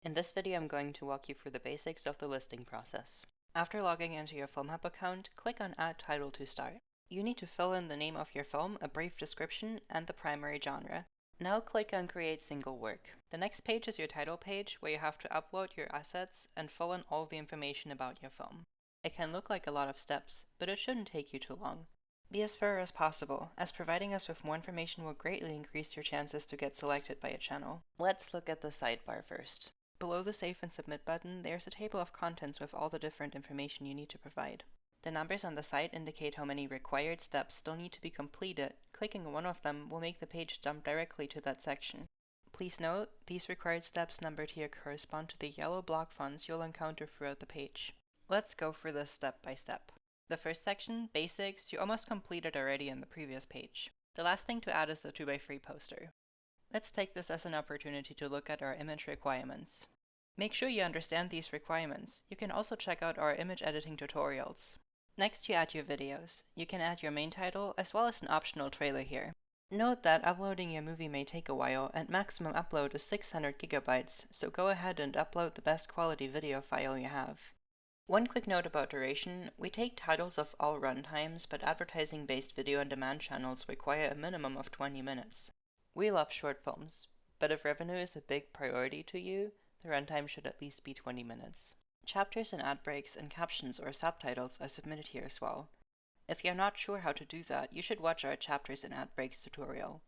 In this video, I'm going to walk you through the basics of the listing process. After logging into your Filmhub account, click on Add Title to start. You need to fill in the name of your film, a brief description, and the primary genre. Now click on Create Single Work. The next page is your title page, where you have to upload your assets and fill in all the information about your film. It can look like a lot of steps, but it shouldn't take you too long. Be as thorough as possible, as providing us with more information will greatly increase your chances to get selected by a channel. Let's look at the sidebar first. Below the Save and Submit button, there's a table of contents with all the different information you need to provide. The numbers on the side indicate how many required steps still need to be completed. Clicking on one of them will make the page jump directly to that section. Please note, these required steps numbered here correspond to the yellow block fonts you'll encounter throughout the page. Let's go through this step by step. The first section, Basics, you almost completed already in the previous page. The last thing to add is the 2x3 poster. Let's take this as an opportunity to look at our image requirements. Make sure you understand these requirements. You can also check out our image editing tutorials. Next, you add your videos. You can add your main title as well as an optional trailer here. Note that uploading your movie may take a while, and maximum upload is 600 GB, so go ahead and upload the best quality video file you have. One quick note about duration, we take titles of all runtimes, but advertising-based video-on-demand channels require a minimum of 20 minutes. We love short films, but if revenue is a big priority to you, the runtime should at least be 20 minutes. Chapters and ad breaks and captions or subtitles are submitted here as well. If you're not sure how to do that, you should watch our chapters and ad breaks tutorial.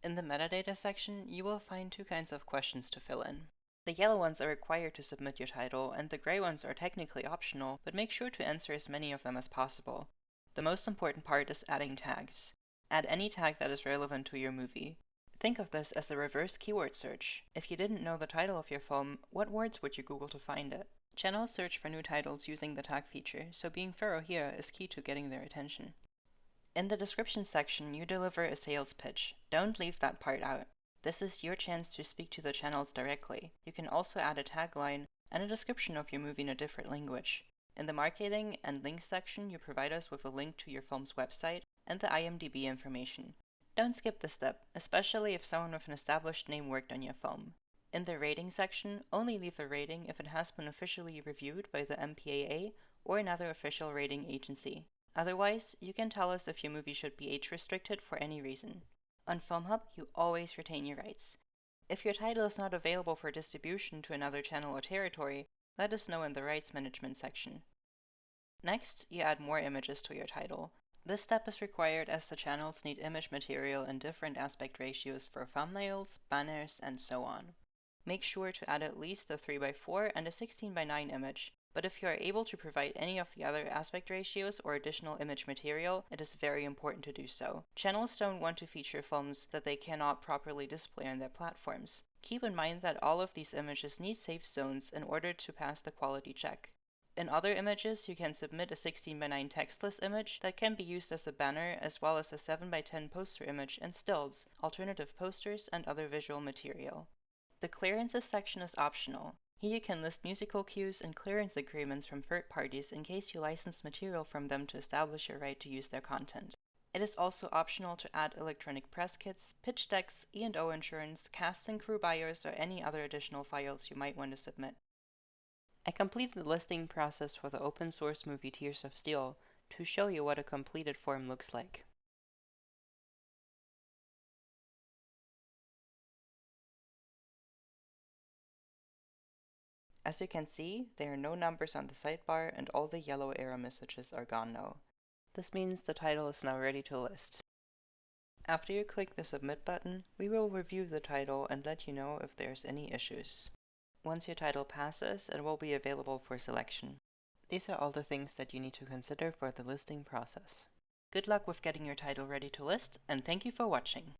In the metadata section, you will find two kinds of questions to fill in. The yellow ones are required to submit your title, and the gray ones are technically optional, but make sure to answer as many of them as possible. The most important part is adding tags. Add any tag that is relevant to your movie. Think of this as a reverse keyword search. If you didn't know the title of your film, what words would you Google to find it? Channels search for new titles using the tag feature, so being thorough here is key to getting their attention. In the description section, you deliver a sales pitch. Don't leave that part out. This is your chance to speak to the channels directly. You can also add a tagline and a description of your movie in a different language. In the marketing and links section, you provide us with a link to your film's website and the IMDb information. Don't skip this step, especially if someone with an established name worked on your film. In the rating section, only leave a rating if it has been officially reviewed by the MPAA or another official rating agency. Otherwise, you can tell us if your movie should be age restricted for any reason. On Filmhub, you always retain your rights. If your title is not available for distribution to another channel or territory, let us know in the rights management section. Next, you add more images to your title. This step is required as the channels need image material in different aspect ratios for thumbnails, banners, and so on. Make sure to add at least a 3x4 and a 16:9 image, but if you are able to provide any of the other aspect ratios or additional image material, it is very important to do so. Channels don't want to feature films that they cannot properly display on their platforms. Keep in mind that all of these images need safe zones in order to pass the quality check. In other images, you can submit a 16:9 textless image that can be used as a banner, as well as a 7:10 poster image and stills, alternative posters, and other visual material. The clearances section is optional. Here you can list musical cues and clearance agreements from third parties in case you license material from them to establish your right to use their content. It is also optional to add electronic press kits, pitch decks, E&O insurance, cast and crew bios, or any other additional files you might want to submit. I completed the listing process for the open source movie Tears of Steel to show you what a completed form looks like. As you can see, there are no numbers on the sidebar and all the yellow error messages are gone now. This means the title is now ready to list. After you click the Submit button, we will review the title and let you know if there's any issues. Once your title passes, it will be available for selection. These are all the things that you need to consider for the listing process. Good luck with getting your title ready to list, and thank you for watching.